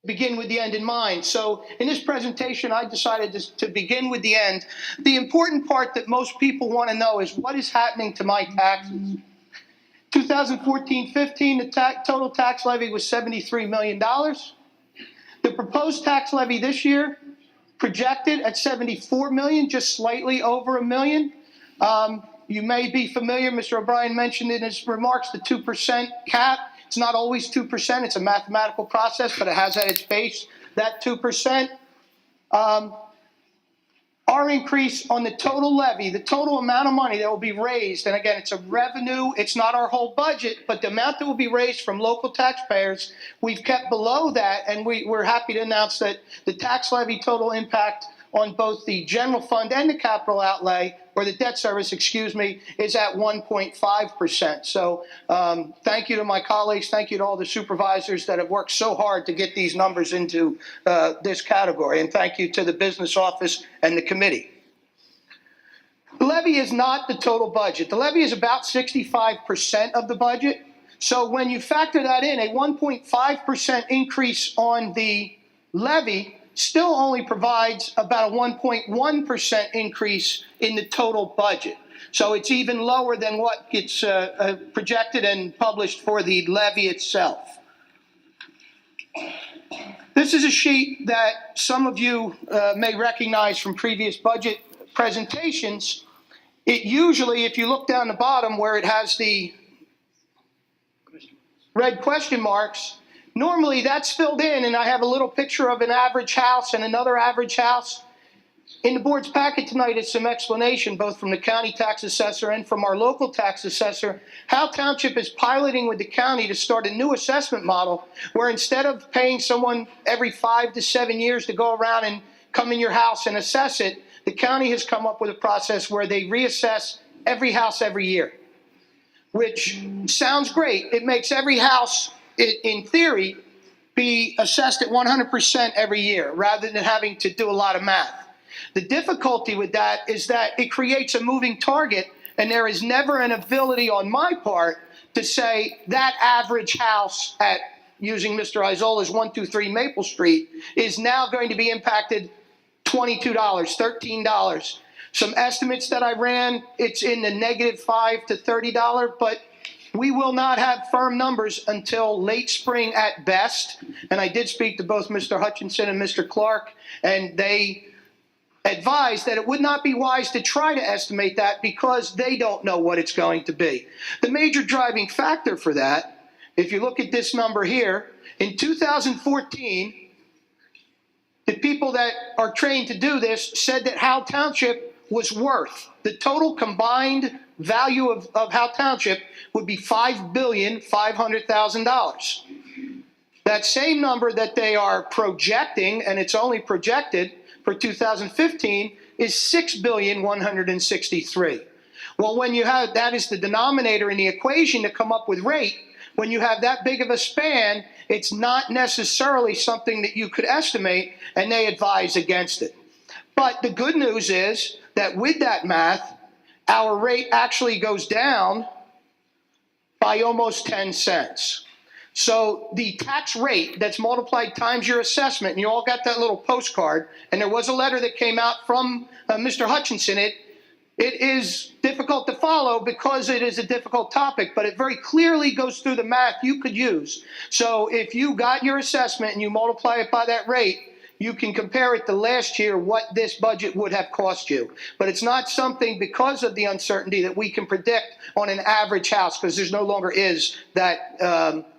begin with the end in mind. So in this presentation, I decided to begin with the end. The important part that most people want to know is what is happening to my taxes. 2014-15, the total tax levy was $73 million. The proposed tax levy this year projected at $74 million, just slightly over $1 million. You may be familiar, Mr. O'Brien mentioned in his remarks, the 2% cap. It's not always 2%. It's a mathematical process, but it has at its base that 2%. Our increase on the total levy, the total amount of money that will be raised, and again, it's a revenue, it's not our whole budget, but the amount that will be raised from local taxpayers, we've kept below that, and we're happy to announce that the tax levy total impact on both the general fund and the capital outlay, or the debt service, excuse me, is at 1.5%. So thank you to my colleagues. Thank you to all the supervisors that have worked so hard to get these numbers into this category. And thank you to the business office and the committee. The levy is not the total budget. The levy is about 65% of the budget. So when you factor that in, a 1.5% increase on the levy still only provides about a 1.1% increase in the total budget. So it's even lower than what gets projected and published for the levy itself. This is a sheet that some of you may recognize from previous budget presentations. It usually, if you look down the bottom where it has the red question marks, normally that's filled in, and I have a little picture of an average house and another average house. In the board's packet tonight is some explanation, both from the county tax assessor and from our local tax assessor, how Township is piloting with the county to start a new assessment model where instead of paying someone every 5 to 7 years to go around and come in your house and assess it, the county has come up with a process where they reassess every house every year, which sounds great. It makes every house, in theory, be assessed at 100% every year rather than having to do a lot of math. The difficulty with that is that it creates a moving target, and there is never an ability on my part to say that average house at, using Mr. Isola's 123 Maple Street, is now going to be impacted $22, $13. Some estimates that I ran, it's in the -$5 to $30, but we will not have firm numbers until late spring at best. And I did speak to both Mr. Hutchinson and Mr. Clark, and they advised that it would not be wise to try to estimate that because they don't know what it's going to be. The major driving factor for that, if you look at this number here, in 2014, the people that are trained to do this said that Howell Township was worth, the total combined value of Howell Township would be $5,500,000. That same number that they are projecting, and it's only projected for 2015, is $6,163,000. Well, when you have, that is the denominator in the equation to come up with rate, when you have that big of a span, it's not necessarily something that you could estimate, and they advise against it. But the good news is that with that math, our rate actually goes down by almost 10 cents. So the tax rate that's multiplied times your assessment, and you all got that little postcard, and there was a letter that came out from Mr. Hutchinson. It is difficult to follow because it is a difficult topic, but it very clearly goes through the math you could use. So if you got your assessment and you multiply it by that rate, you can compare it to last year, what this budget would have cost you. But it's not something, because of the uncertainty, that we can predict on an average house, because there's no longer is that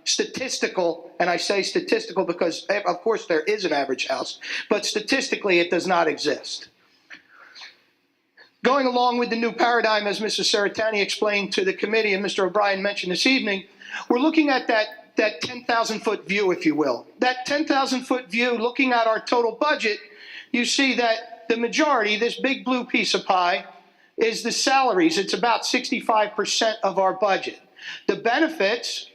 statistical, and I say statistical because, of course, there is an average house, but statistically it does not exist. Going along with the new paradigm, as Mrs. Saratani explained to the committee and Mr. O'Brien mentioned this evening, we're looking at that 10,000-foot view, if you will. That 10,000-foot view, looking at our total budget, you see that the majority, this big blue piece of pie, is the salaries. It's about 65% of our budget. The benefits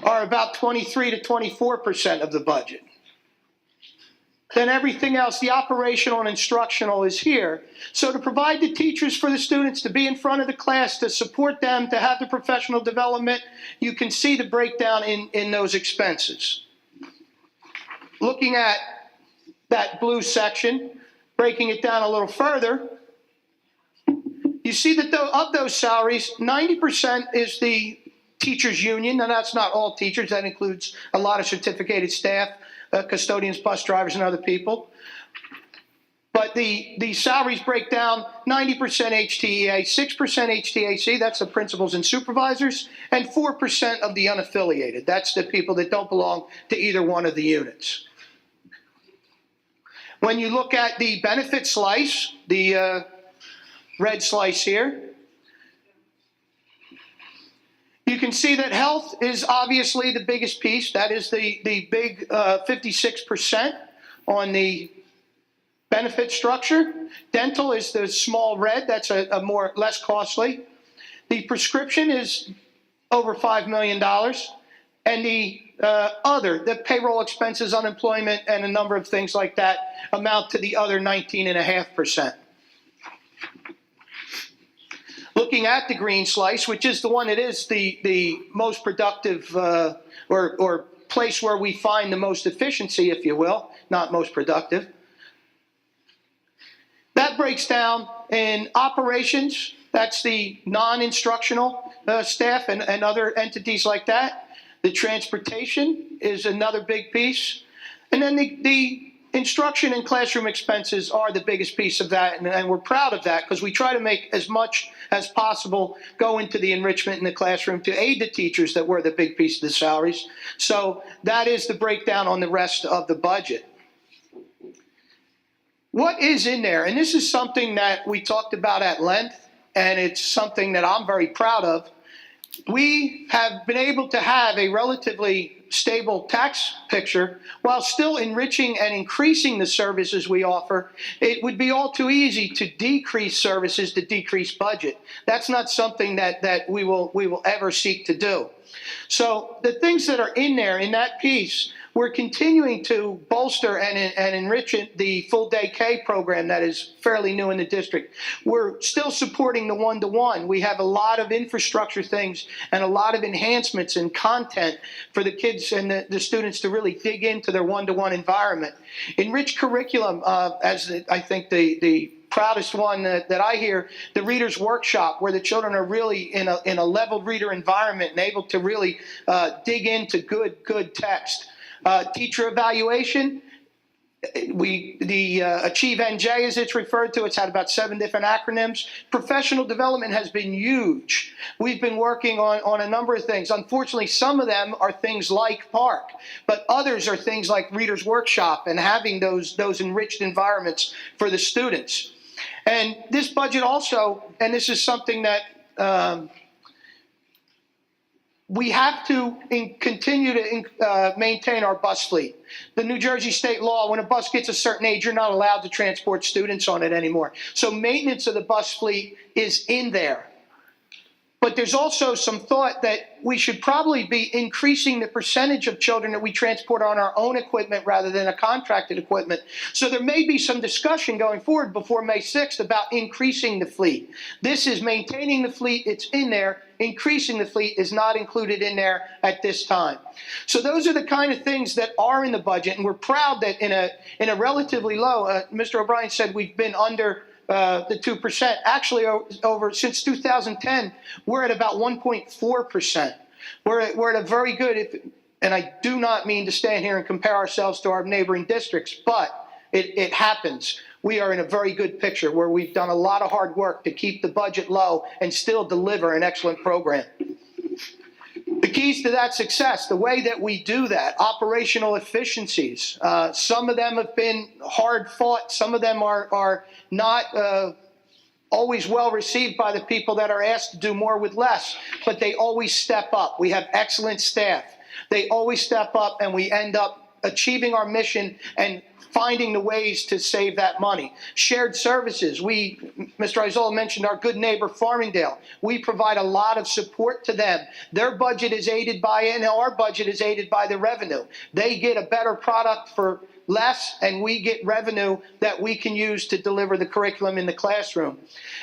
are about 23 to 24% of the budget. Then everything else, the operational and instructional, is here. So to provide the teachers for the students, to be in front of the class, to support them, to have the professional development, you can see the breakdown in those expenses. looking at that blue section, breaking it down a little further, you see that of those salaries, 90% is the teachers union. Now, that's not all teachers. That includes a lot of certificated staff, custodians, bus drivers, and other people. But the salaries break down 90% HTEA, 6% HTAC, that's the principals and supervisors, and 4% of the unaffiliated. That's the people that don't belong to either one of the units. When you look at the benefit slice, the red slice here, you can see that health is obviously the biggest piece. That is the big 56% on the benefit structure. Dental is the small red. That's a less costly. The prescription is over $5 million. And the payroll expenses, unemployment, and a number of things like that amount to the other 19.5%. Looking at the green slice, which is the one that is the most productive or place where we find the most efficiency, if you will, not most productive. That breaks down in operations. That's the non-instructional staff and other entities like that. The transportation is another big piece. And then the instruction and classroom expenses are the biggest piece of that, and we're proud of that because we try to make as much as possible go into the enrichment in the classroom to aid the teachers that were the big piece of the salaries. So that is the breakdown on the rest of the budget. What is in there? And this is something that we talked about at length, and it's something that I'm very proud of. We have been able to have a relatively stable tax picture while still enriching and increasing the services we offer. It would be all too easy to decrease services to decrease budget. That's not something that we will ever seek to do. So the things that are in there in that piece, we're continuing to bolster and enrich the full day K program that is fairly new in the district. We're still supporting the one-to-one. We have a lot of infrastructure things and a lot of enhancements and content for the kids and the students to really dig into their one-to-one environment. Enriched curriculum, as I think the proudest one that I hear, the Reader's Workshop, where the children are really in a leveled reader environment and able to really dig into good text. Teacher evaluation, the Achieve NJ as it's referred to, it's had about 7 different acronyms. Professional development has been huge. We've been working on a number of things. Unfortunately, some of them are things like Park, but others are things like Reader's Workshop and having those enriched environments for the students. And this budget also, and this is something that we have to continue to maintain our bus fleet. The New Jersey state law, when a bus gets a certain age, you're not allowed to transport students on it anymore. So maintenance of the bus fleet is in there. But there's also some thought that we should probably be increasing the percentage of children that we transport on our own equipment rather than a contracted equipment. So there may be some discussion going forward before May 6th about increasing the fleet. This is maintaining the fleet, it's in there. Increasing the fleet is not included in there at this time. So those are the kind of things that are in the budget, and we're proud that in a relatively low, Mr. O'Brien said we've been under the 2%. Actually, since 2010, we're at about 1.4%. We're at a very good, and I do not mean to stand here and compare ourselves to our neighboring districts, but it happens. We are in a very good picture where we've done a lot of hard work to keep the budget low and still deliver an excellent program. The keys to that success, the way that we do that, operational efficiencies. Some of them have been hard fought. Some of them are not always well received by the people that are asked to do more with less, but they always step up. We have excellent staff. They always step up, and we end up achieving our mission and finding the ways to save that money. Shared services. Mr. Isola mentioned our good neighbor Farmingdale. We provide a lot of support to them. Their budget is aided by it, and our budget is aided by the revenue. They get a better product for less, and we get revenue that we can use to deliver the curriculum in the classroom.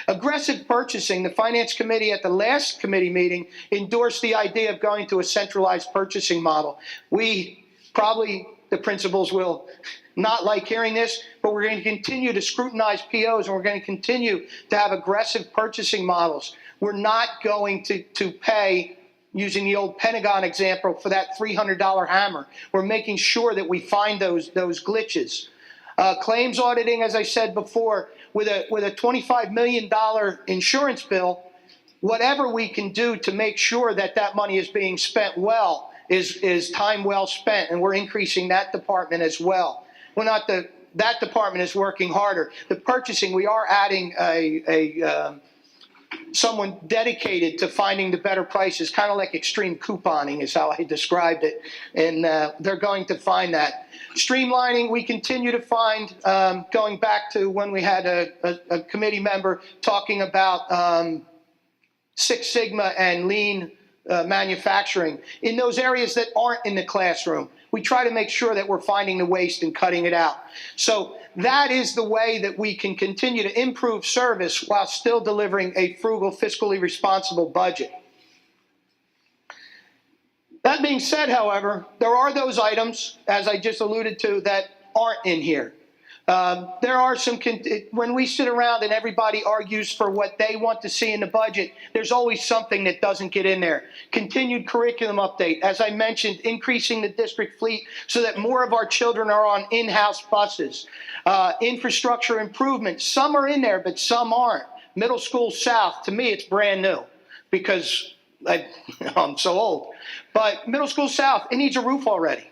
Aggressive purchasing. The Finance Committee at the last committee meeting endorsed the idea of going to a centralized purchasing model. We probably the principals will not like hearing this, but we're going to continue to scrutinize POs, and we're going to continue to have aggressive purchasing models. We're not going to pay, using the old Pentagon example, for that $300 hammer. We're making sure that we find those glitches. Claims auditing, as I said before, with a $25 million insurance bill, whatever we can do to make sure that that money is being spent well is time well spent, and we're increasing that department as well. That department is working harder. The purchasing, we are adding someone dedicated to finding the better prices, kind of like extreme couponing is how I described it, and they're going to find that. Streamlining, we continue to find, going back to when we had a committee member talking about Six Sigma and lean manufacturing in those areas that aren't in the classroom. We try to make sure that we're finding the waste and cutting it out. So that is the way that we can continue to improve service while still delivering a frugal, fiscally responsible budget. That being said, however, there are those items, as I just alluded to, that aren't in here. There are some, when we sit around and everybody argues for what they want to see in the budget, there's always something that doesn't get in there. Continued curriculum update, as I mentioned, increasing the district fleet so that more of our children are on in-house buses. Infrastructure improvement, some are in there, but some aren't. Middle School South, to me, it's brand new because I'm so old. But Middle School South, it needs a roof already.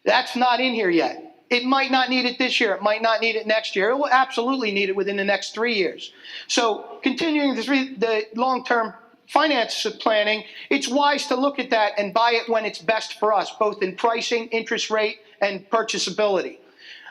That's not in here yet. It might not need it this year. It might not need it next year. It will absolutely need it within the next 3 years. So continuing the long-term finance planning, it's wise to look at that and buy it when it's best for us, both in pricing, interest rate, and purchasability.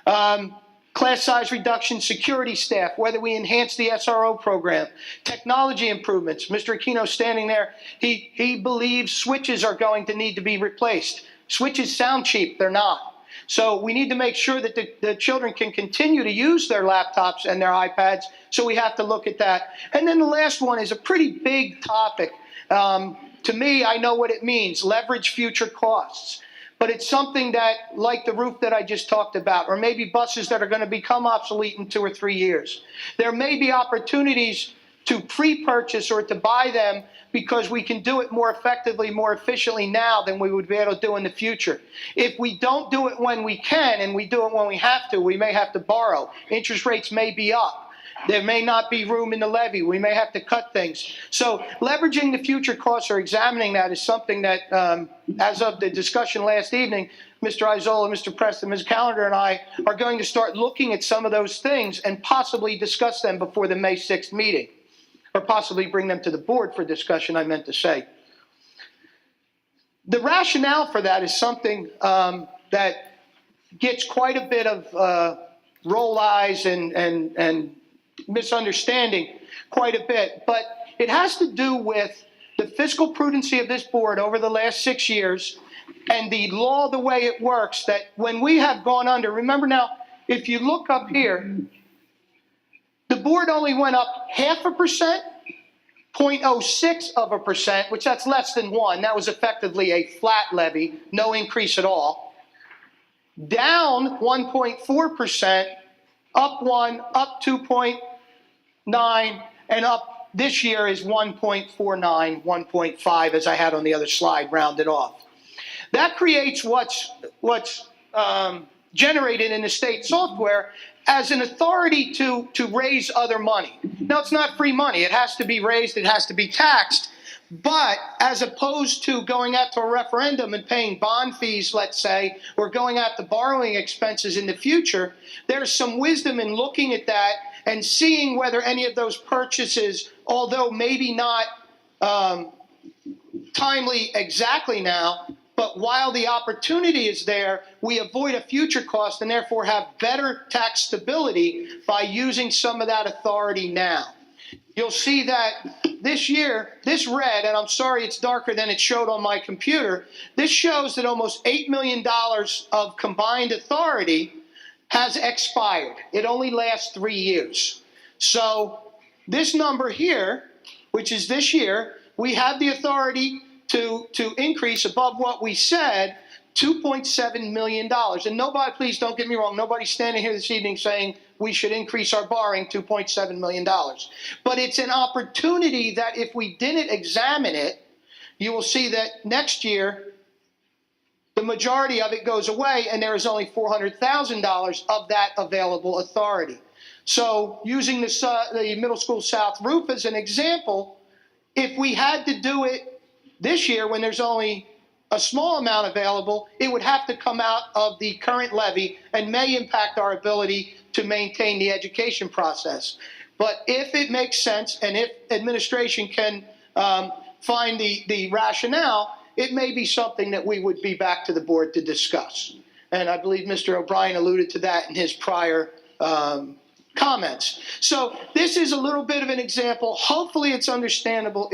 Class size reduction, security staff, whether we enhance the SRO program, technology improvements. Mr. Aquino standing there, he believes switches are going to need to be replaced. Switches sound cheap, they're not. So we need to make sure that the children can continue to use their laptops and their iPads, so we have to look at that. And then the last one is a pretty big topic. To me, I know what it means, leverage future costs. But it's something that, like the roof that I just talked about, or maybe buses that are going to become obsolete in 2 or 3 years. There may be opportunities to pre-purchase or to buy them because we can do it more effectively, more efficiently now than we would be able to do in the future. If we don't do it when we can and we do it when we have to, we may have to borrow. Interest rates may be up. There may not be room in the levy. We may have to cut things. So leveraging the future costs or examining that is something that, as of the discussion last evening, Mr. Isola, Mr. Preston, Ms. Callender, and I are going to start looking at some of those things and possibly discuss them before the May 6th meeting, or possibly bring them to the board for discussion, I meant to say. The rationale for that is something that gets quite a bit of roll eyes and misunderstanding quite a bit, but it has to do with the fiscal prudency of this board over the last 6 years and the law, the way it works, that when we have gone under, remember now, if you look up here, the board only went up 0.5%, 0.06%, which that's less than 1. That was effectively a flat levy, no increase at all. Down 1.4%, up 1, up 2.9, and up this year is 1.49, 1.5, as I had on the other slide, rounded off. That creates what's generated in the state software as an authority to raise other money. Now, it's not free money. It has to be raised. It has to be taxed. But as opposed to going out to a referendum and paying bond fees, let's say, or going out to borrowing expenses in the future, there's some wisdom in looking at that and seeing whether any of those purchases, although maybe not timely exactly now, but while the opportunity is there, we avoid a future cost and therefore have better tax stability by using some of that authority now. You'll see that this year, this red, and I'm sorry it's darker than it showed on my computer, this shows that almost $8 million of combined authority has expired. It only lasts 3 years. So this number here, which is this year, we have the authority to increase above what we said $2.7 million. And nobody, please don't get me wrong, nobody's standing here this evening saying we should increase our borrowing $2.7 million. But it's an opportunity that if we didn't examine it, you will see that next year, the majority of it goes away, and there is only $400,000 of that available authority. So using the Middle School South roof as an example, if we had to do it this year when there's only a small amount available, it would have to come out of the current levy and may impact our ability to maintain the education process. But if it makes sense and if administration can find the rationale, it may be something that we would be back to the board to discuss. And I believe Mr. O'Brien alluded to that in his prior comments. So this is a little bit of an example. Hopefully it's understandable.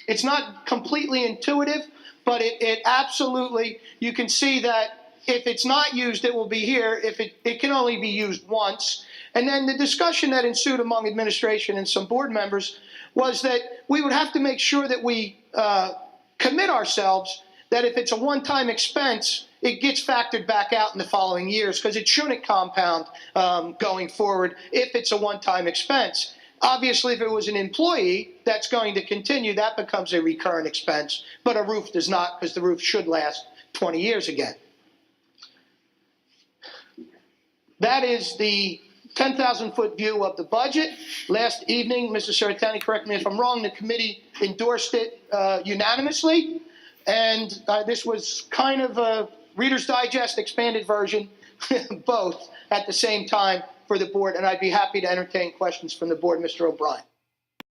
It's not completely intuitive, but it absolutely, you can see that if it's not used, it will be here. If it can only be used once. And then the discussion that ensued among administration and some board members was that we would have to make sure that we commit ourselves that if it's a one-time expense, it gets factored back out in the following years, because it shouldn't compound going forward if it's a one-time expense. Obviously, if it was an employee that's going to continue, that becomes a recurrent expense, but a roof does not, because the roof should last 20 years again. That is the 10,000-foot view of the budget. Last evening, Mr. Saratani, correct me if I'm wrong, the committee endorsed it unanimously, and this was kind of a Reader's Digest expanded version, both at the same time for the board, and I'd be happy to entertain questions from the board. Mr. O'Brien.